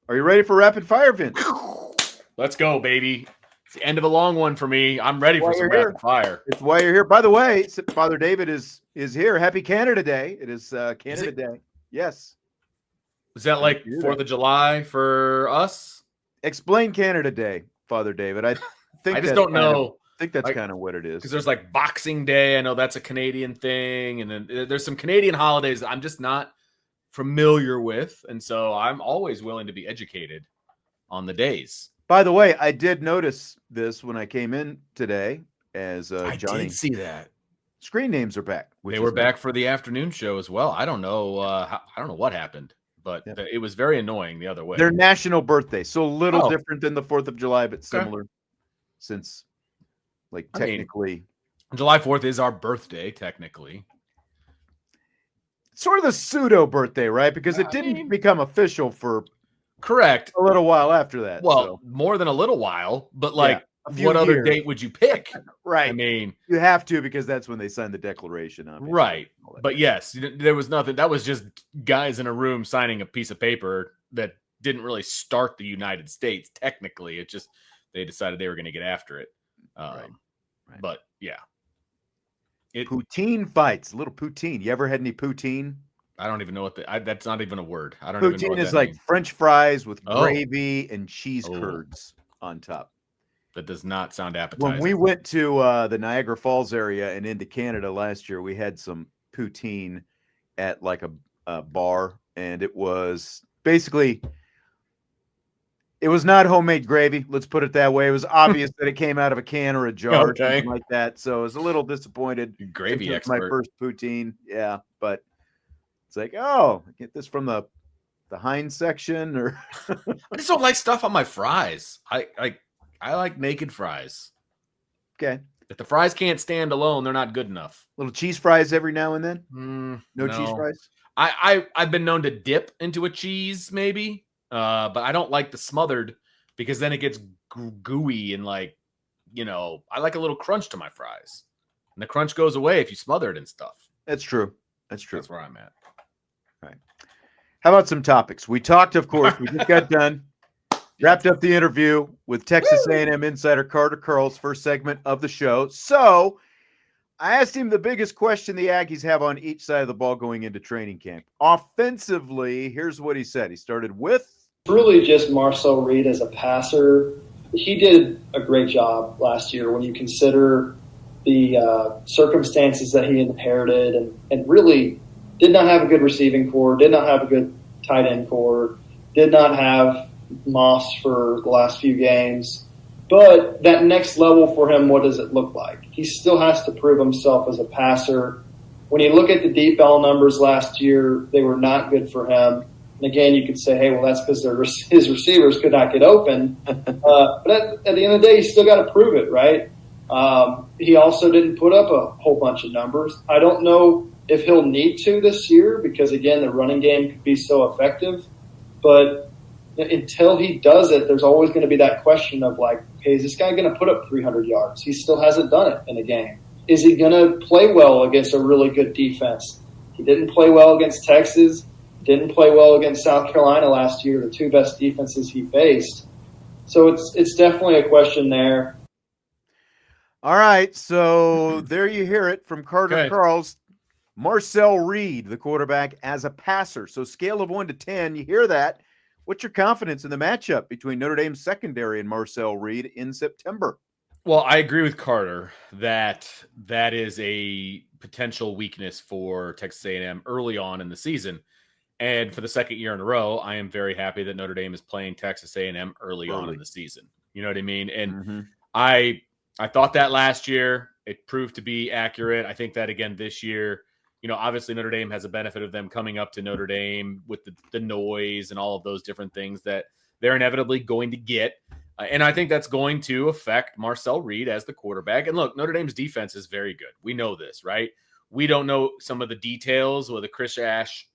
Are you ready for rapid fire, Vince? Let's go, baby. It's the end of a long one for me. I'm ready for some You're rapid fire. It's why you're here. By the way, Father David is here. Happy Canada Day. It is Is Canada it? Day. Yes. Is that Happy like Canada 4th Day. of July for us? Explain Canada Day, Father David. I think I just that's don't know. Like, kind of what it is. because there's like Boxing Day. I know that's a Canadian thing. And then there's some Canadian holidays that I'm just not familiar with. And so I'm always willing to be educated on the days. By the way, I did notice this when I came in today as I Johnny. did see that. Screen names are back. They were back for the afternoon show as well. I don't know. I don't know what happened, but it was very annoying the other way. Their national birthday, so a little different than the 4th of July, but similar. Since, like, technically, July 4th is our birthday. Technically, sort of the pseudo birthday, right? Because it didn't become official for correct a little while after that. Well, more than a little while, but like. What other date would you pick? Right. I mean, you have to because that's when they signed the Declaration. Obviously. Right. But yes, there was nothing. That was just guys in a room signing a piece of paper that didn't really start the United States. Technically, it just they decided they were going to get after it. Right. But yeah, poutine fights. A little poutine. You ever had any poutine? I don't even know what that's not even a word. I don't poutine even know what is like means. French fries with gravy and cheese curds on top. That does not sound appetizing. When we went to the Niagara Falls area and into Canada last year, we had some poutine at like a bar, and it was basically, it was not homemade gravy. Let's put it that way. It was obvious that it came out of a can or a jar or something like that. So I was a little disappointed. Gravy expert. My first poutine. Yeah, but it's like, oh, I get this from the Heinz section, or I just don't like stuff on my fries. I like naked fries. Okay. If the fries can't stand alone, they're not good enough. Little cheese fries every now and then? No cheese fries? I've been known to dip into a cheese maybe, but I don't like the smothered because then it gets gooey and like, I like a little crunch to my fries. And the crunch goes away if you smother it and stuff. That's true. That's where I'm at. All right. How about some topics? We talked, of course, we just got done. Wrapped up the interview with Texas A&M insider Carter Karels, first segment of the show. So I asked him the biggest question the Aggies have on each side of the ball going into training camp. Offensively, here's what he said. He started with really just Marcel Reed as a passer. He did a great job last year when you consider the circumstances that he inherited and really did not have a good receiving core, did not have a good tight end core, did not have Moss for the last few games. But that next level for him, what does it look like? He still has to prove himself as a passer. When you look at the deep ball numbers last year, they were not good for him. And again, you could say, hey, well, that's because his receivers could not get open. But at the end of the day, you still got to prove it, right? He also didn't put up a whole bunch of numbers. I don't know if he'll need to this year because, again, the running game could be so effective. But until he does it, there's always going to be that question of like, okay, is this guy going to put up 300 yards? He still hasn't done it in a game. Is he going to play well against a really good defense? He didn't play well against Texas, didn't play well against South Carolina last year, the two best defenses he faced. So it's definitely a question there. All right, so there you hear it from Carter Karels. Marcel Reed, the quarterback, as a passer. So scale of 1 to 10, you hear that. What's your confidence in the matchup between Notre Dame's secondary and Marcel Reed in September? Well, I agree with Carter that is a potential weakness for Texas A&M early on in the season. And for the second year in a row, I am very happy that Notre Dame is playing Texas A&M early on in the season. You know what I mean? And I thought that last year. It proved to be accurate. I think that again this year. Obviously Notre Dame has a benefit of them coming up to Notre Dame with the noise and all of those different things that they're inevitably going to get. And I think that's going to affect Marcel Reed as the quarterback. And look, Notre Dame's defense is very good. We know this, right? We don't know some of the details with the Chris Ash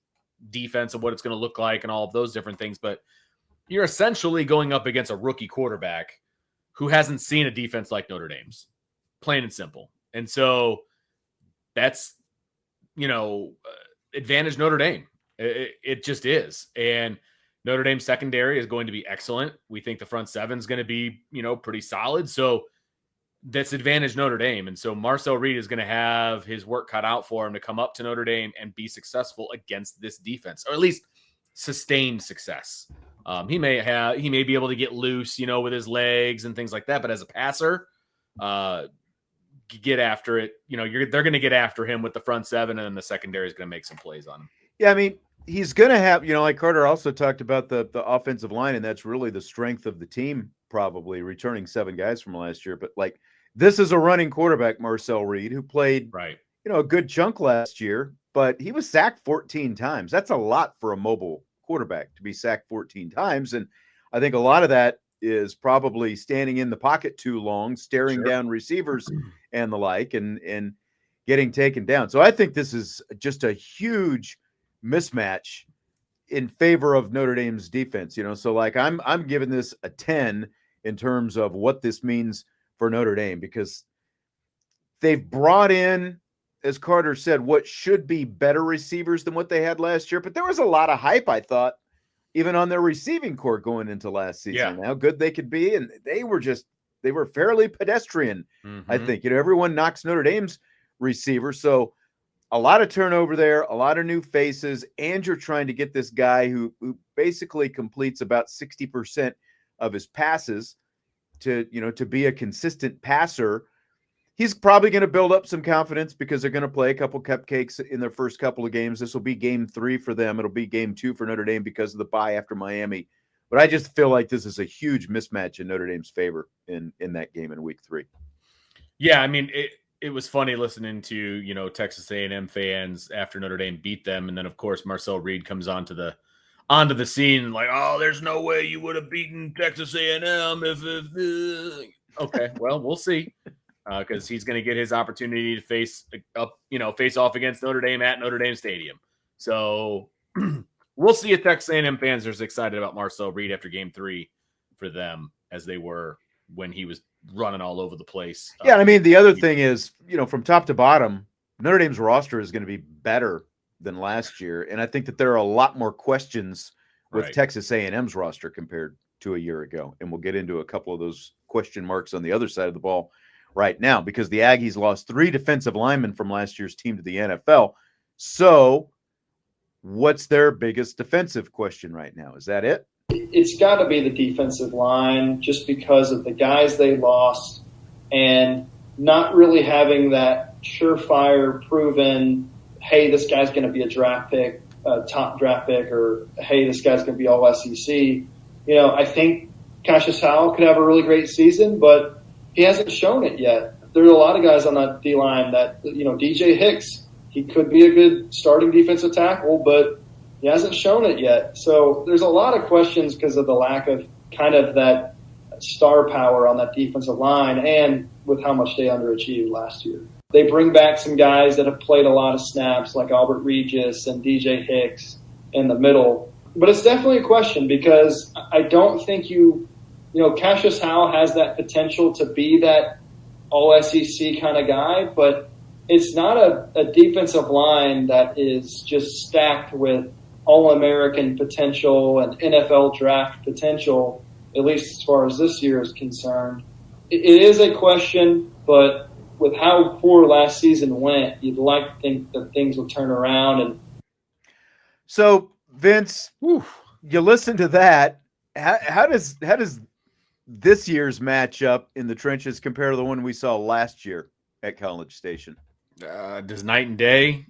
defense and what it's going to look like and all of those different things. But you're essentially going up against a rookie quarterback who hasn't seen a defense like Notre Dame's, plain and simple. And so that's, advantage Notre Dame. It just is. And Notre Dame's secondary is going to be excellent. We think the front seven is going to be, pretty solid. So that's advantage Notre Dame. And so Marcel Reed is going to have his work cut out for him to come up to Notre Dame and be successful against this defense, or at least sustained success. He may be able to get loose, with his legs and things like that. But as a passer, get after it. They're going to get after him with the front seven, and then the secondary is going to make some plays on him. Yeah, I mean, he's going to have, like Carter also talked about the offensive line, and that's really the strength of the team, probably returning 7 guys from last year. But this is a running quarterback, Marcel Reed, who played, a good chunk last year, but he was sacked 14 times. That's a lot for a mobile quarterback to be sacked 14 times. And I think a lot of that is probably standing in the pocket too long, staring down receivers and the like, and getting taken down. So I think this is just a huge mismatch in favor of Notre Dame's defense. So I'm giving this a 10 in terms of what this means for Notre Dame, because they've brought in, as Carter said, what should be better receivers than what they had last year. But there was a lot of hype, I thought, even on their receiving corps going into last season, and how good they could be. And they were fairly pedestrian, I think. Everyone knocks Notre Dame's receiver. So a lot of turnover there, a lot of new faces, and you're trying to get this guy who basically completes about 60% of his passes to be a consistent passer. He's probably going to build up some confidence because they're going to play a couple cupcakes in their first couple of games. This will be game 3 for them. It'll be game 2 for Notre Dame because of the bye after Miami. But I just feel like this is a huge mismatch in Notre Dame's favor in that game in week 3. Yeah, I mean, it was funny listening to, Texas A&M fans after Notre Dame beat them. And then, of course, Marcel Reed comes onto the scene like, oh, there's no way you would have beaten Texas A&M if okay, well, we'll see. Because he's going to get his opportunity to face off against Notre Dame at Notre Dame Stadium. So we'll see if Texas A&M fans are as excited about Marcel Reed after game 3 for them as they were when he was running all over the place. Yeah, I mean, the other thing is, from top to bottom, Notre Dame's roster is going to be better than last year. And I think that there are a lot more questions with Texas A&M's roster compared to a year ago. And we'll get into a couple of those question marks on the other side of the ball right now, because the Aggies lost 3 defensive linemen from last year's team to the NFL. So what's their biggest defensive question right now? Is that it? It's got to be the defensive line, just because of the guys they lost and not really having that surefire proven, hey, this guy's going to be a draft pick, a top draft pick, or hey, this guy's going to be all SEC. I think Cassius Howell could have a really great season, but he hasn't shown it yet. There are a lot of guys on that D-line that, DJ Hicks, he could be a good starting defensive tackle, but he hasn't shown it yet. So there's a lot of questions because of the lack of kind of that star power on that defensive line, and with how much they underachieved last year. They bring back some guys that have played a lot of snaps, like Albert Regis and DJ Hicks in the middle. But it's definitely a question, because I don't think Cassius Howell has that potential to be that all-SEC kind of guy, but it's not a defensive line that is just stacked with All-American potential and NFL draft potential, at least as far as this year is concerned. It is a question, but with how poor last season went, you'd like to think that things will turn around. So, Vince, you listen to that. How does this year's matchup in the trenches compare to the one we saw last year at College Station? Does night and day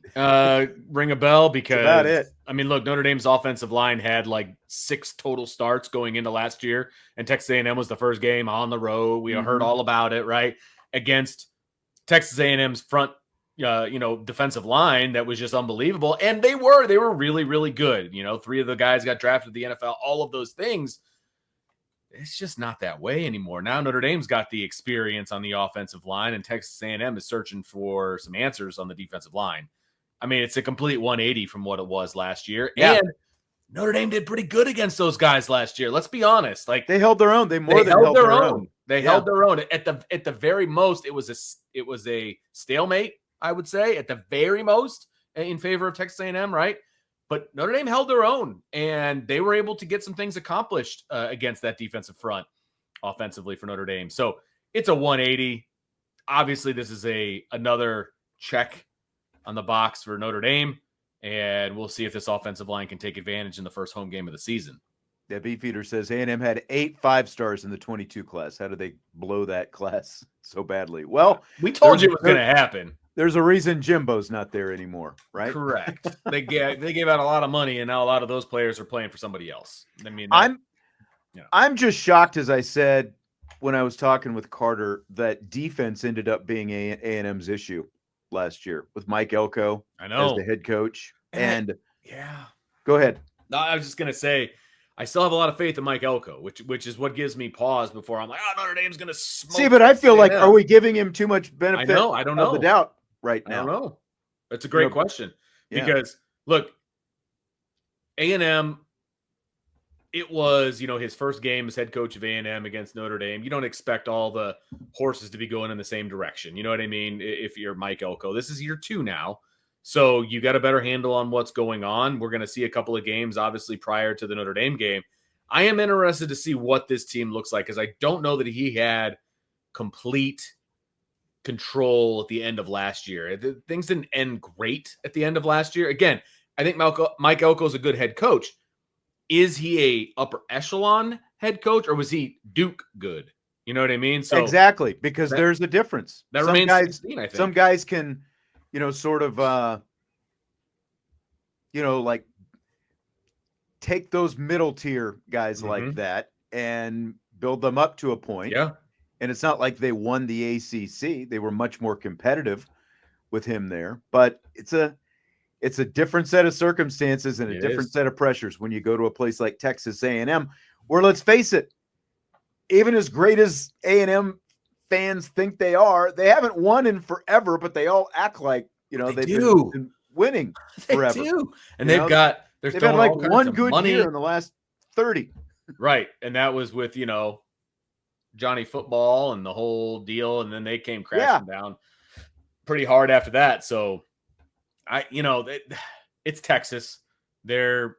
ring a bell? Because that's about it. I mean, look, Notre Dame's offensive line had like 6 total starts going into last year, and Texas A&M was the first game on the road. We heard all about it, right? Against Texas A&M's front, defensive line that was just unbelievable, and they were really, really good. 3 of the guys got drafted to the NFL. All of those things. It's just not that way anymore. Now Notre Dame's got the experience on the offensive line, and Texas A&M is searching for some answers on the defensive line. I mean, it's a complete 180 from what it was last year. Yeah. And Notre Dame did pretty good against those guys last year. Let's be honest. Like, they held their own. They held their own. They held their own. At the very most, it was a stalemate, I would say, at the very most, in favor of Texas A&M, right? But Notre Dame held their own, and they were able to get some things accomplished against that defensive front offensively for Notre Dame. So it's a 180. Obviously, this is another check on the box for Notre Dame, and we'll see if this offensive line can take advantage in the first home game of the season. Yeah, Beefeater says A&M had 8 5-stars in the 22 class. How did they blow that class so badly? Well, we told you it was going to happen. There's a reason Jimbo's not there anymore, right? Correct. They gave out a lot of money, and now a lot of those players are playing for somebody else. I mean, I'm just shocked, as I said when I was talking with Carter, that defense ended up being A&M's issue last year with Mike Elko as the head coach. And go ahead. No, I was just going to say, I still have a lot of faith in Mike Elko, which is what gives me pause before I'm like, Notre Dame's going to smoke. See, but I feel like, are we giving him too much benefit I don't know. of the doubt right now? I don't know. That's a great question. Because, look, A&M, it was, his first game as head coach of A&M against Notre Dame. You don't expect all the horses to be going in the same direction. You know what I mean? If you're Mike Elko. This is year 2 now. So you got a better handle on what's going on. We're going to see a couple of games, obviously, prior to the Notre Dame game. I am interested to see what this team looks like, because I don't know that he had complete control at the end of last year. Things didn't end great at the end of last year. Again, I think Mike Elko is a good head coach. Is he a upper echelon head coach, or was he Duke good? You know what I mean? So exactly, because there's a difference. That remains to be seen, I think. Some guys can, sort of, like take those middle tier guys like that and build them up to a point. Yeah. And it's not like they won the ACC. They were much more competitive with him there, but it's a different set of circumstances and a different set of pressures when you go to a place like Texas A&M, where, let's face it, even as great as A&M fans think they are, they haven't won in forever, but they all act like, they've been winning forever. They do. And they've had like one good year in the last 30. Right. And that was with, Johnny Football and the whole deal. And then they came crashing down pretty hard after that. So it's Texas. They're,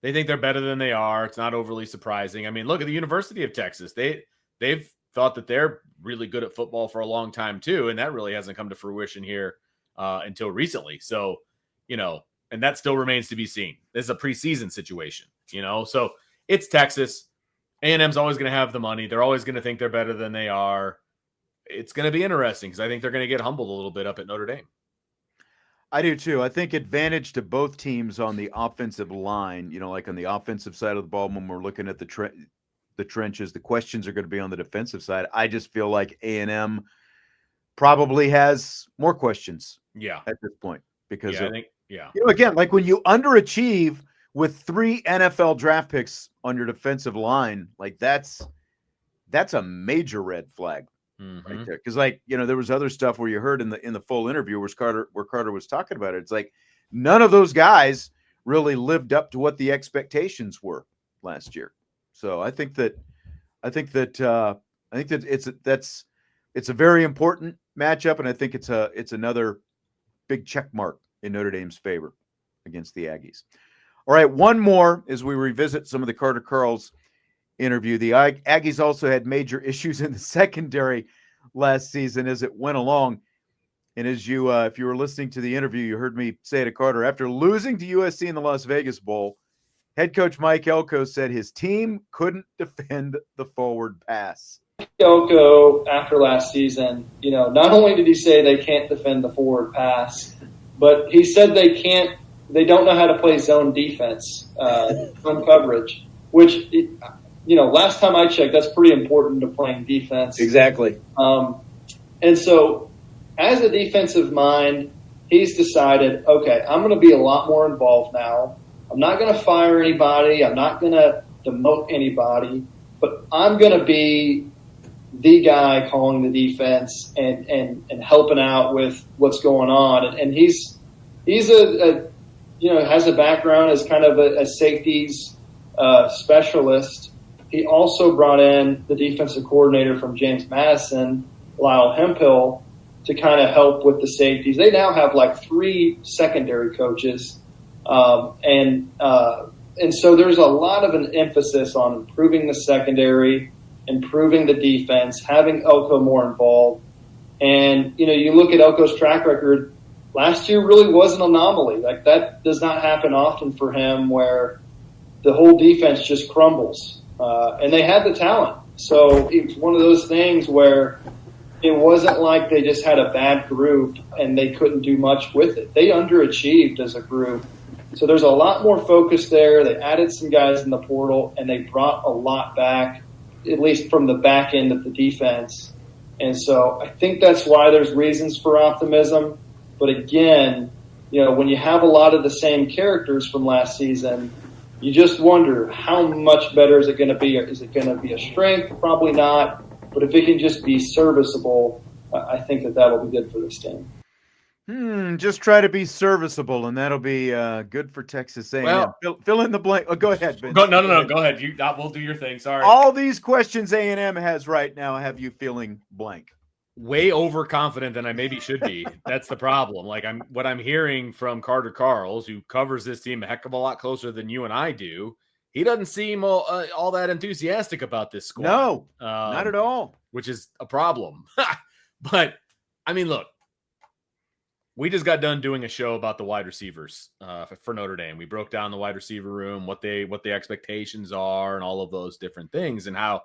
they think they're better than they are. It's not overly surprising. I mean, look at the University of Texas. They've thought that they're really good at football for a long time too, and that really hasn't come to fruition here until recently. So, and that still remains to be seen. This is a preseason situation, So it's Texas. A&M's always going to have the money. They're always going to think they're better than they are. It's going to be interesting because I think they're going to get humbled a little bit up at Notre Dame. I do too. I think advantage to both teams on the offensive line, like on the offensive side of the ball when we're looking at the trenches, the questions are going to be on the defensive side. I just feel like A&M probably has more questions at this point because again, like when you underachieve with 3 NFL draft picks on your defensive line, like that's a major red flag. Right there, because there was other stuff where you heard in the full interview where Carter was talking about it. It's like none of those guys really lived up to what the expectations were last year. So I think that it's a very important matchup, and I think it's another big check mark in Notre Dame's favor against the Aggies. All right, one more as we revisit some of the Carter Karels interview. The Aggies also had major issues in the secondary last season as it went along. And as you, if you were listening to the interview, you heard me say to Carter, after losing to USC in the Las Vegas Bowl, head coach Mike Elko said his team couldn't defend the forward pass. Elko, after last season, not only did he say they can't defend the forward pass, but he said they don't know how to play zone defense, zone coverage, which last time I checked, that's pretty important to playing defense. Exactly. And so as a defensive mind, he's decided, okay, I'm going to be a lot more involved now. I'm not going to fire anybody. I'm not going to demote anybody, but I'm going to be the guy calling the defense and helping out with what's going on. And he's has a background as kind of a safeties specialist. He also brought in the defensive coordinator from James Madison, Lyle Hemphill, to kind of help with the safeties. They now have like 3 secondary coaches. And so there's a lot of an emphasis on improving the secondary, improving the defense, having Elko more involved. And, you look at Elko's track record, last year really was an anomaly. Like, that does not happen often for him, where the whole defense just crumbles. And they had the talent. So it's one of those things where it wasn't like they just had a bad group and they couldn't do much with it. They underachieved as a group. So there's a lot more focus there. They added some guys in the portal, and they brought a lot back, at least from the back end of the defense. And so I think that's why there's reasons for optimism. But again, when you have a lot of the same characters from last season, you just wonder, how much better is it going to be? Is it going to be a strength? Probably not. But if it can just be serviceable, I think that'll be good for this team. Just try to be serviceable, and that'll be good for Texas A&M. Well, fill in the blank. Oh, go ahead, Vince. No. Go ahead. We'll do your thing. Sorry. All these questions A&M has right now have you feeling blank. Way overconfident than I maybe should be. That's the problem. Like, what I'm hearing from Carter Karels, who covers this team a heck of a lot closer than you and I do. He doesn't seem all that enthusiastic about this squad. No, not at all. Which is a problem. But I mean, look. We just got done doing a show about the wide receivers for Notre Dame. We broke down the wide receiver room, what the expectations are, and all of those different things, and how,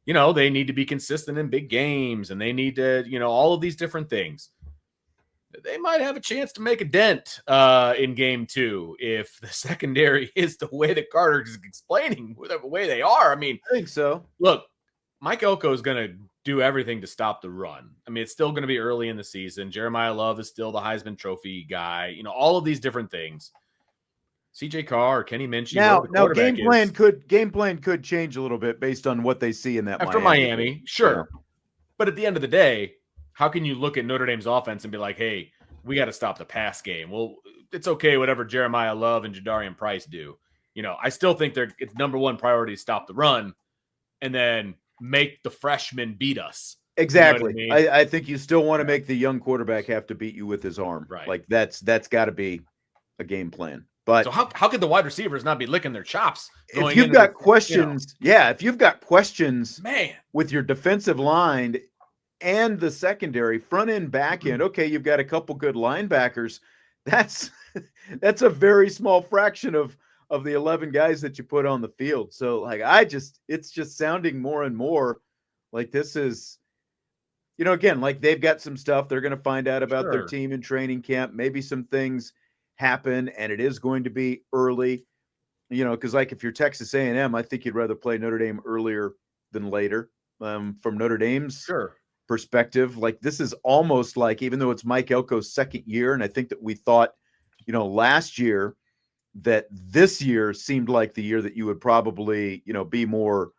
they need to be consistent in big games, and they need to, all of these different things. They might have a chance to make a dent in game 2 if the secondary is the way that Carter is explaining, the way they are. I mean, I think so. Look, Mike Elko is going to do everything to stop the run. I mean, it's still going to be early in the season. Jeremiah Love is still the Heisman Trophy guy. All of these different things. CJ Carr or Kenny Minchie. Now game plan could change a little bit based on what they see in that after Miami. Sure. Yeah. But at the end of the day, how can you look at Notre Dame's offense and be like, hey, we got to stop the pass game? Well, it's okay, whatever Jeremiah Love and Jadarian Price do. I still think it's number one priority to stop the run and then make the freshmen beat us. Exactly. You know what I mean? I think you still want to make the young quarterback have to beat you with his arm. Right. Like that's got to be a game plan. But so how could the wide receivers not be licking their chops? If you've got questions, if you've got questions, man, with your defensive line and the secondary, front end, back end, okay, you've got a couple good linebackers. That's a very small fraction of the 11 guys that you put on the field. So like, it's just sounding more and more like this is, again, like they've got some stuff they're going to find out about their team in training camp. Maybe some things happen and it is going to be early, because like if you're Texas A&M, I think you'd rather play Notre Dame earlier than later. From Notre Dame's perspective, like this is almost like, even though it's Mike Elko's second year, and I think that we thought, last year, that this year seemed like the year that you would probably, be more,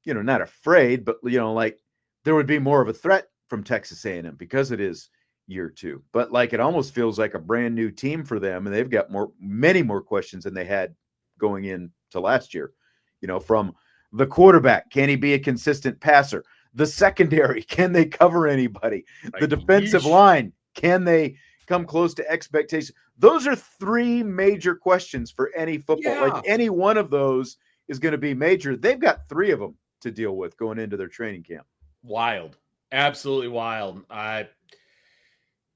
not afraid, but, like there would be more of a threat from Texas A&M because it is year 2. But like it almost feels like a brand new team for them, and they've got many more questions than they had going into last year. From the quarterback, can he be a consistent passer? The secondary, can they cover anybody? The defensive line, can they come close to expectations? Those are 3 major questions for any football. Yeah. Like any one of those is going to be major. They've got 3 of them to deal with going into their training camp. Wild. Absolutely wild.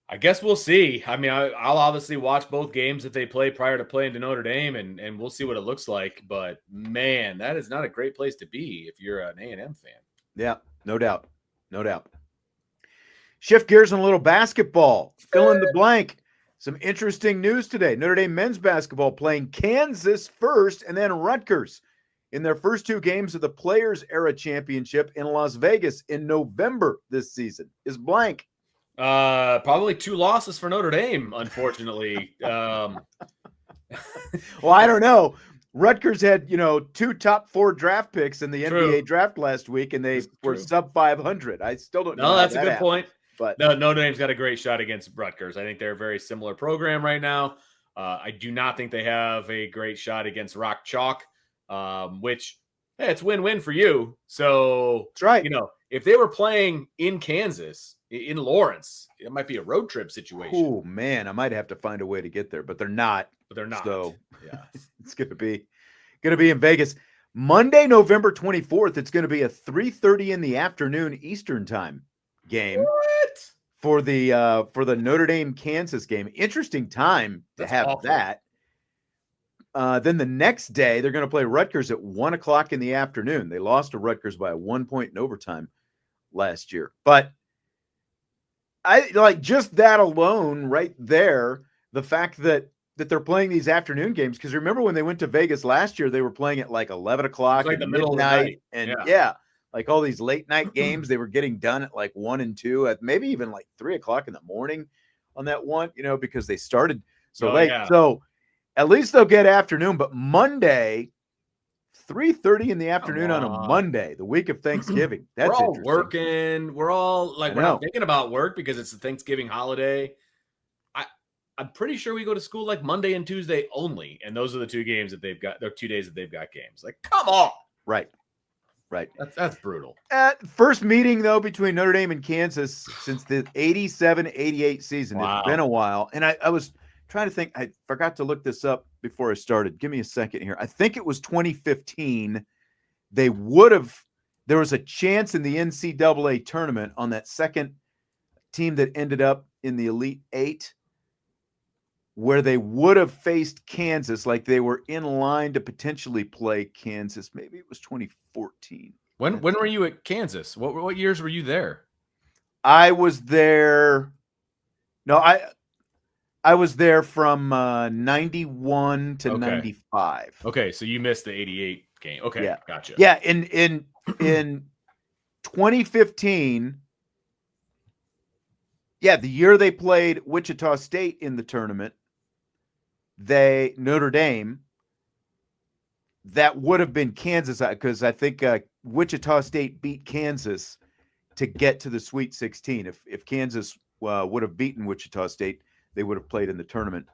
I guess we'll see. I mean, I'll obviously watch both games that they play prior to playing to Notre Dame, and we'll see what it looks like. But, man, that is not a great place to be if you're an A&M fan. Yeah, no doubt. No doubt. Shift gears on a little basketball. Fill in the blank. Some interesting news today. Notre Dame men's basketball playing Kansas first and then Rutgers in their first 2 games of the Players Era Championship in Las Vegas in November this season. Is blank. Probably 2 losses for Notre Dame, unfortunately. Well, I don't know. Rutgers had, 2 top 4 draft picks in the NBA draft last week, and they were sub 500. I still don't know. No, that's a good point. But no, Notre Dame's got a great shot against Rutgers. I think they're a very similar program right now. I do not think they have a great shot against Rock Chalk, which, hey, it's win-win for you. So that's right. If they were playing in Kansas in Lawrence. It might be a road trip situation. Oh man, I might have to find a way to get there, but they're not. But they're not. So yeah, it's gonna be in Vegas. Monday, November 24th. It's going to be a 3:30 in the afternoon Eastern time game. What? For the Notre Dame Kansas game. Interesting time to have awful. that. Then the next day they're going to play Rutgers at 1:00 in the afternoon. They lost to Rutgers by 1 point in overtime last year, but I like just that alone right there. The fact that they're playing these afternoon games, because remember when they went to Vegas last year, they were playing at like 11 o'clock like at the middle midnight, of the night. and yeah, like all these late night games, they were getting done at like 1 and 2, at maybe even like 3 o'clock in the morning on that one, because they started so late. Yeah. So at least they'll get afternoon, but Monday, 3:30 in the afternoon on a Monday, the week of Thanksgiving. That's we're all interesting. working. We're all like, we're not thinking about work because it's the Thanksgiving holiday. I'm pretty sure we go to school like Monday and Tuesday only, and those are the 2 games that they've got. They're 2 days that they've got games. Like, come on. Right. That's brutal. First meeting, though, between Notre Dame and Kansas since the 87-88 season. Wow. It's been a while. And I was trying to think. I forgot to look this up before I started. Give me a second here. I think it was 2015. There was a chance in the NCAA tournament on that second team that ended up in the Elite Eight, where they would have faced Kansas, like they were in line to potentially play Kansas. Maybe it was 2014. When were you at Kansas? What years were you there? I was there. No, I was there from 91 to 95. Okay, so you missed the 88 game. Okay, yeah. Gotcha. Yeah, in 2015, the year they played Wichita State in the tournament, Notre Dame, that would have been Kansas, because I think Wichita State beat Kansas to get to the Sweet 16. If Kansas would have beaten Wichita State, they would have played in the tournament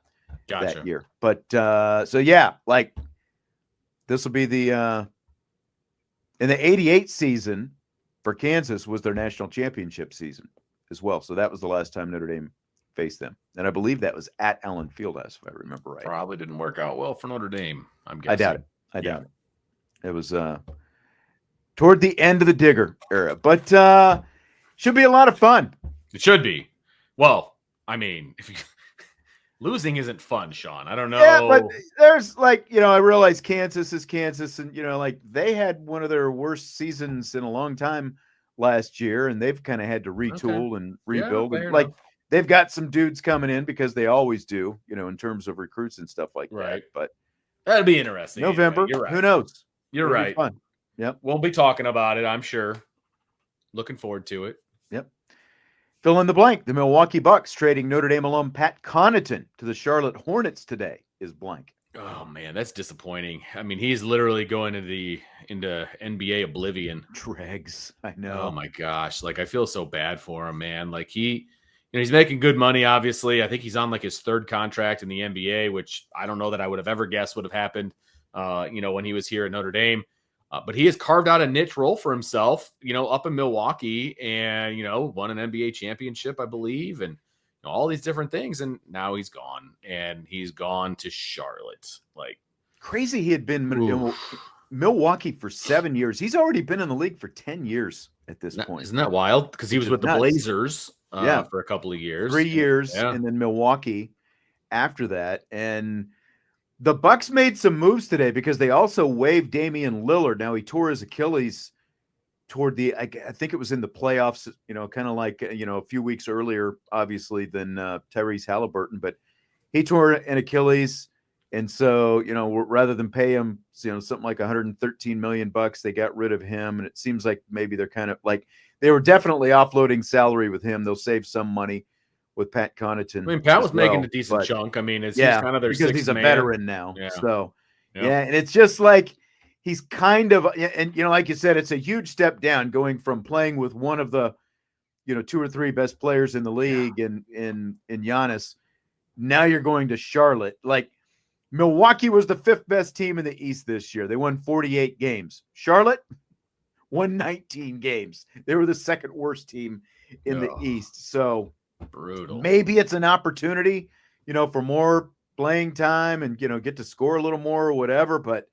that year. But like this will be the in the 88 season for Kansas was their national championship season as well. So that was the last time Notre Dame faced them. And I believe that was at Allen Fieldhouse, if I remember right. Probably didn't work out well for Notre Dame, I'm guessing. I doubt it. It was toward the end of the Digger era. But should be a lot of fun. It should be. Well, I mean, losing isn't fun, Sean. I don't know. Yeah, but there's I realize Kansas is Kansas, and they had one of their worst seasons in a long time last year, and they've kind of had to retool and rebuild. Yeah, and they've got some dudes coming in because they always do, in terms of recruits and stuff like that. But that'll be interesting. November, anyway. You're right. Who knows? You're right. Fun. Yep. We'll be talking about it, I'm sure. Looking forward to it. Yep. Fill in the blank. The Milwaukee Bucks trading Notre Dame alum Pat Connaughton to the Charlotte Hornets today is blank. Oh man, that's disappointing. I mean, he's literally going into NBA oblivion. Dregs. I know. Oh my gosh. I feel so bad for him, man. He's making good money, obviously. I think he's on his 3rd contract in the NBA, which I don't know that I would have ever guessed would have happened, when he was here at Notre Dame. But he has carved out a niche role for himself, up in Milwaukee and, won an NBA championship, I believe, and all these different things. And now he's gone, and he's gone to Charlotte. Crazy. He had been in Milwaukee for 7 years. He's already been in the league for 10 years at this point. Isn't that wild? Because he was with the Blazers for a couple of years. 3 years, and then Milwaukee after that. And the Bucks made some moves today because they also waived Damian Lillard. Now, he tore his Achilles toward I think it was in the playoffs, kind of like, a few weeks earlier, obviously, than Tyrese Halliburton. But he tore an Achilles. And so, rather than pay him, something like $113 million, they got rid of him. And it seems like maybe they're kind of they were definitely offloading salary with him. They'll save some money with Pat Connaughton. I mean, Pat was making a decent chunk. I mean, he's kind of their because he's a veteran now. Yeah. So, and it's just he's kind of, and like you said, it's a huge step down going from playing with one of the, 2 or 3 best players in the league in Giannis. Now you're going to Charlotte. Milwaukee was the 5th best team in the East this year. They won 48 games. Charlotte won 19 games. They were the 2nd worst team in the Oh, East. So brutal. maybe it's an opportunity, for more playing time and, get to score a little more or whatever, but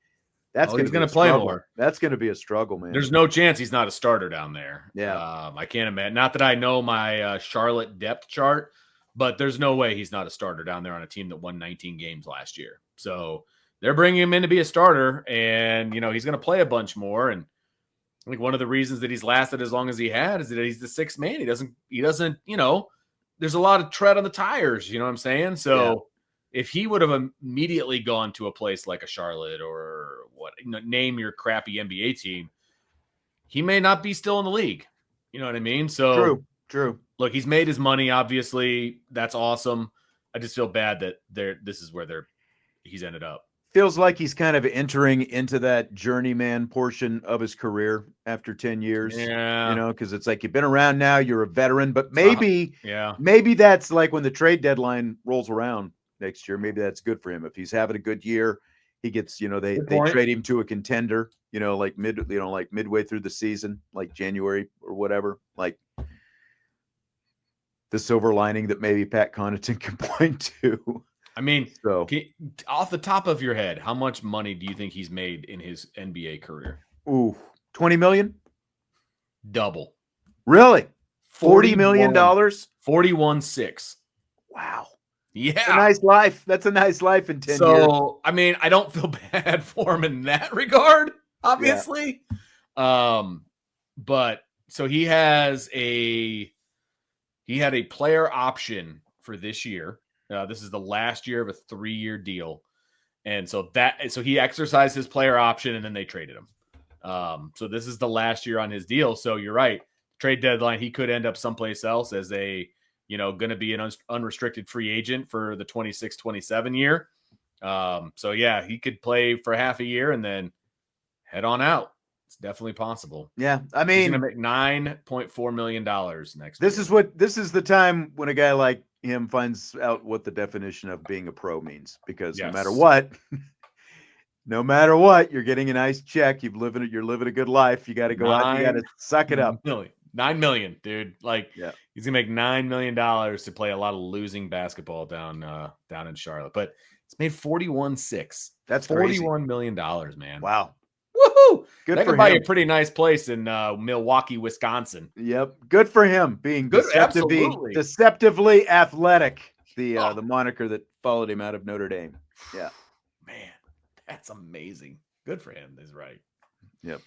that's going to He's be going a to play struggle. more. That's going to be a struggle, man. There's no chance he's not a starter down there. Yeah. I can't imagine. Not that I know my Charlotte depth chart, but there's no way he's not a starter down there on a team that won 19 games last year. So they're bringing him in to be a starter, and he's going to play a bunch more. And I think one of the reasons that he's lasted as long as he had is that he's the sixth man. He doesn't. There's a lot of tread on the tires. You know what I'm saying? So if he would have immediately gone to a place like a Charlotte or name your crappy NBA team, he may not be still in the league. You know what I mean? So True. Look, he's made his money. Obviously, that's awesome. I just feel bad that this is where he's ended up. Feels like he's kind of entering into that journeyman portion of his career after 10 years. Yeah. Because it's like you've been around now, you're a veteran, but maybe that's like when the trade deadline rolls around next year. Maybe that's good for him. If he's having a good year, he gets, they trade him to a contender, like midway through the season, like January or whatever, like the silver lining that maybe Pat Connaughton can point to. I mean, off the top of your head, how much money do you think he's made in his NBA career? Ooh, $20 million? Double. Really? $40 million? 41.6. Wow. Yeah. That's a nice life. That's a nice life in 10 years. So, I mean, I don't feel bad for him in that regard, obviously. Yeah. But so he had a player option for this year. This is the last year of a 3-year deal. And so he exercised his player option and then they traded him. So this is the last year on his deal. So you're right. Trade deadline, he could end up someplace else as going to be an unrestricted free agent for the 26-27 year. So yeah, he could play for half a year and then head on out. It's definitely possible. Yeah. I mean, he's going to make $9.4 million next year. This is the time when a guy like him finds out what the definition of being a pro means, because no matter what, you're getting a nice check. You're living a good life. You got to go out. You got to suck it up. $9 million, dude. He's gonna make $9 million to play a lot of losing basketball down in Charlotte. But it's made 41.6. That's $41 million, man. Wow. Woohoo! Good that for could buy him. you a pretty nice place in Milwaukee, Wisconsin. Yep. Good for him being deceptively athletic. The moniker that followed him out of Notre Dame. Yeah. Man, that's amazing. Good for him. Is right. Yep.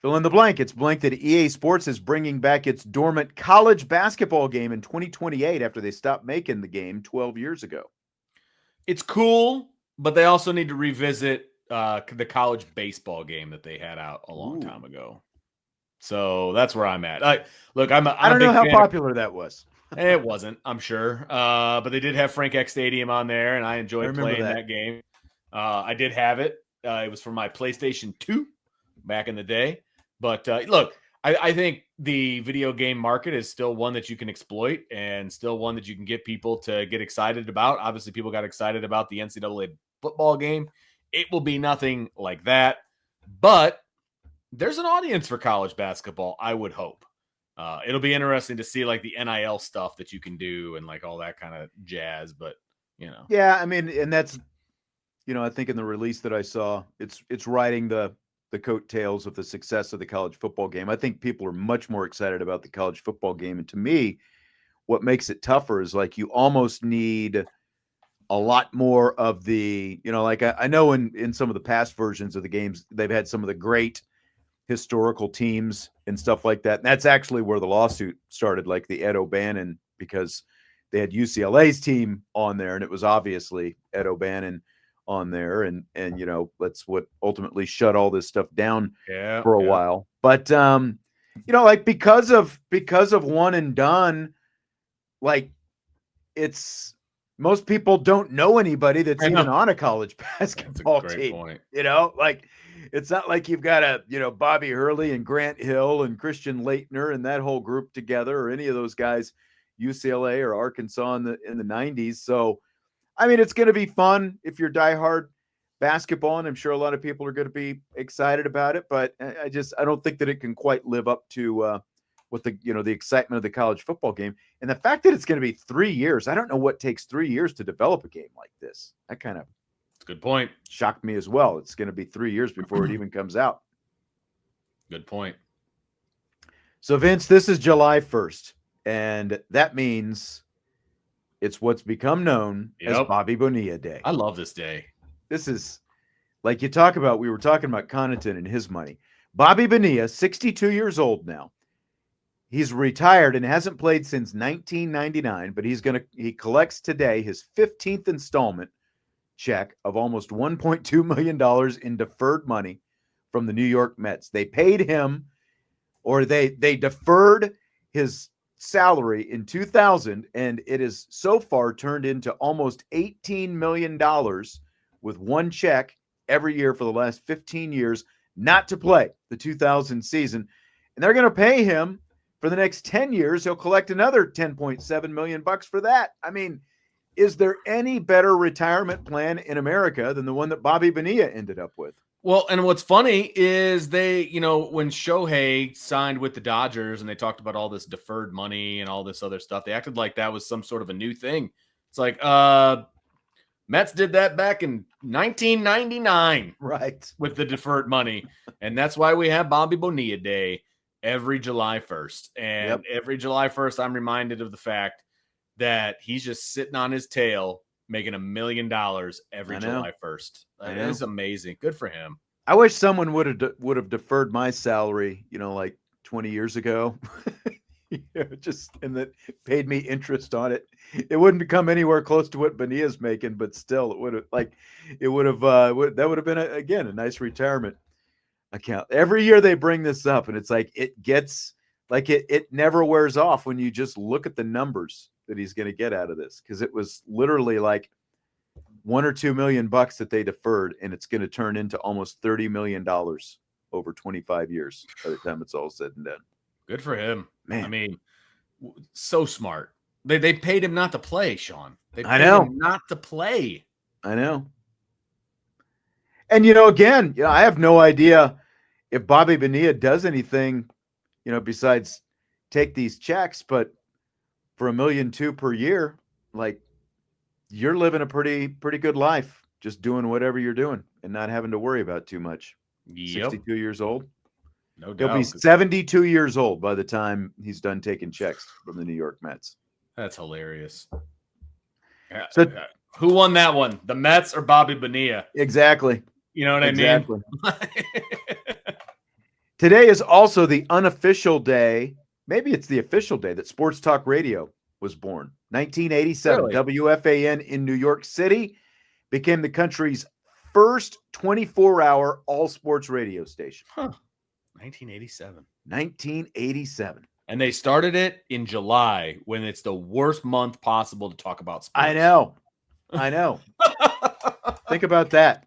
Fill in the blank. It's blank that EA Sports is bringing back its dormant college basketball game in 2028 after they stopped making the game 12 years ago. It's cool, but they also need to revisit the college baseball game that they had out a long time ago. So that's where I'm at. I don't know how popular that was. It wasn't, I'm sure. But they did have Frank Eck Stadium on there, and I enjoyed playing that game. I did have it. It was for my PlayStation 2 back in the day. But look, I think the video game market is still one that you can exploit and still one that you can get people to get excited about. Obviously, people got excited about the NCAA football game. It will be nothing like that. But there's an audience for college basketball, I would hope. It'll be interesting to see like the NIL stuff that you can do and like all that kind of jazz. But, Yeah, I mean, and that's, I think in the release that I saw, it's riding the coattails of the success of the college football game. I think people are much more excited about the college football game. And to me, what makes it tougher is like you almost need a lot more of the, I know in some of the past versions of the games, they've had some of the great historical teams and stuff like that. And that's actually where the lawsuit started, like the Ed O'Bannon, because they had UCLA's team on there and it was obviously Ed O'Bannon on there. And that's what ultimately shut all this stuff down for a while. But, like because of one and done, like most people don't know anybody that's even on a college basketball team. Point. Like it's not like you've got Bobby Hurley and Grant Hill and Christian Laettner and that whole group together, or any of those guys, UCLA or Arkansas in the 90s. So, I mean, it's going to be fun if you're diehard basketball, and I'm sure a lot of people are going to be excited about it. But I don't think that it can quite live up to what the excitement of the college football game. And the fact that it's going to be 3 years, I don't know what takes 3 years to develop a game like this. That kind of Good point. shocked me as well. It's going to be 3 years before it even comes out. Good point. So, Vince, this is July 1st, and that means it's what's become known as Bobby Bonilla Day. I love this day. This is like we were talking about Connaughton and his money. Bobby Bonilla, 62 years old now. He's retired and hasn't played since 1999, but he collects today his 15th installment check of almost $1.2 million in deferred money from the New York Mets. They paid him, or they deferred his salary in 2000, and it has so far turned into almost $18 million with one check every year for the last 15 years not to play the 2000 season. And they're going to pay him for the next 10 years. He'll collect another $10.7 million for that. I mean, is there any better retirement plan in America than the one that Bobby Bonilla ended up with? Well, and what's funny is they, when Shohei signed with the Dodgers and they talked about all this deferred money and all this other stuff, they acted like that was some sort of a new thing. It's like, Mets did that back in 1999, right, with the deferred money. And that's why we have Bobby Bonilla Day every July 1st. And every July 1st, I'm reminded of the fact that he's just sitting on his tail making $1 million every July 1st. That is amazing. Good for him. I wish someone would have deferred my salary, like 20 years ago. And that paid me interest on it. It wouldn't come anywhere close to what Bonilla's making, but still, that would have been a nice retirement account. Every year they bring this up, and it's like it never wears off when you just look at the numbers that he's going to get out of this, because it was literally like $1 or $2 million that they deferred, and it's going to turn into almost $30 million over 25 years by the time it's all said and done. Good for him. Man. I mean, so smart. They paid him not to play, Sean. They paid him not to play. I know. And, again, I have no idea if Bobby Bonilla does anything, besides take these checks, but for $1.2 million per year, like, you're living a pretty good life, just doing whatever you're doing and not having to worry about too much. 62 years old. No doubt. He'll be 72 years old by the time he's done taking checks from the New York Mets. That's hilarious. So, who won that one? The Mets or Bobby Bonilla? Exactly. You know what I mean? Today is also the unofficial day. Maybe it's the official day that Sports Talk Radio was born. 1987, really? WFAN in New York City became the country's first 24-hour all-sports radio station. 1987. 1987. And they started it in July, when it's the worst month possible to talk about sports. I know. Think about that.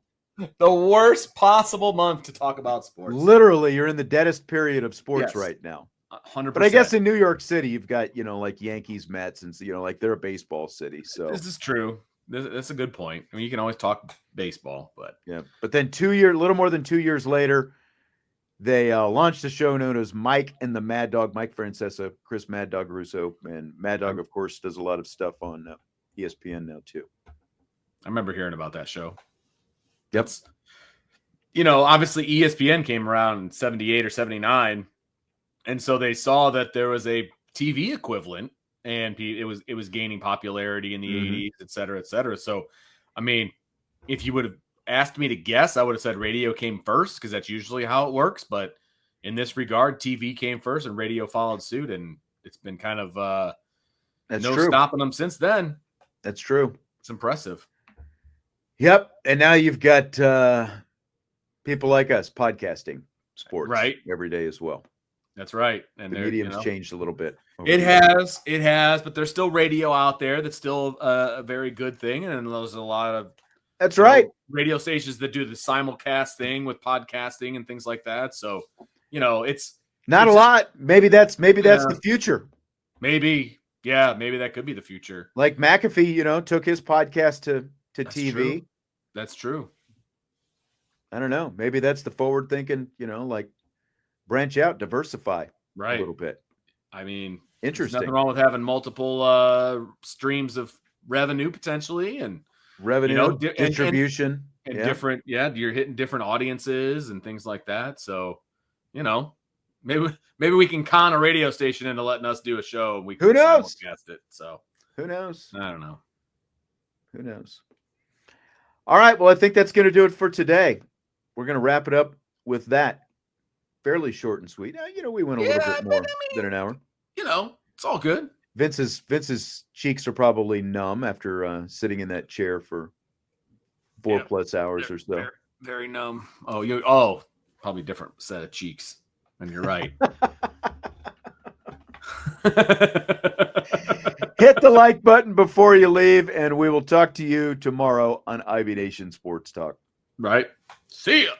The worst possible month to talk about sports. Literally, you're in the deadest period of sports right now. 100%. But I guess in New York City, you've got, like Yankees, Mets, and like they're a baseball city. So this is true. That's a good point. I mean, you can always talk baseball, but yeah. But then little more than 2 years later, they launched a show known as Mike and the Mad Dog. Mike Francesa, Chris Mad Dog Russo, and Mad Dog, of course, does a lot of stuff on ESPN now too. I remember hearing about that show. Yep. Obviously ESPN came around in 78 or 79. And so they saw that there was a TV equivalent, and it was gaining popularity in the 80s, et cetera, et cetera. So, I mean, if you would have asked me to guess, I would have said radio came first, because that's usually how it works. But in this regard, TV came first and radio followed suit, and it's been kind of stopping them since then. That's true. It's impressive. Yep. And now you've got people like us podcasting sports every day as well. That's right. And the medium's changed a little bit. It has, but there's still radio out there. That's still a very good thing. And there's a lot of radio stations that do the simulcast thing with podcasting and things like that. So, it's not a lot. Maybe that's the future. Maybe that could be the future. Like McAfee, took his podcast to That's TV. True. That's true. I don't know. Maybe that's the forward thinking, like branch out, diversify a little bit. I mean, Interesting. There's nothing wrong with having multiple streams of revenue potentially, and revenue, distribution, and different. Yeah, you're hitting different audiences and things like that. So, maybe we can con a radio station into letting us do a show. And we can simulcast it. So who knows? I don't know. Who knows? All right. Well, I think that's going to do it for today. We're going to wrap it up with that. Fairly short and sweet. We went a little bit more than an hour. It's all good. Vince's cheeks are probably numb after sitting in that chair for 4+ hours or so. Very, very numb. Probably different set of cheeks. And you're right. Hit the like button before you leave, and we will talk to you tomorrow on IB Nation Sports Talk. Right. See ya.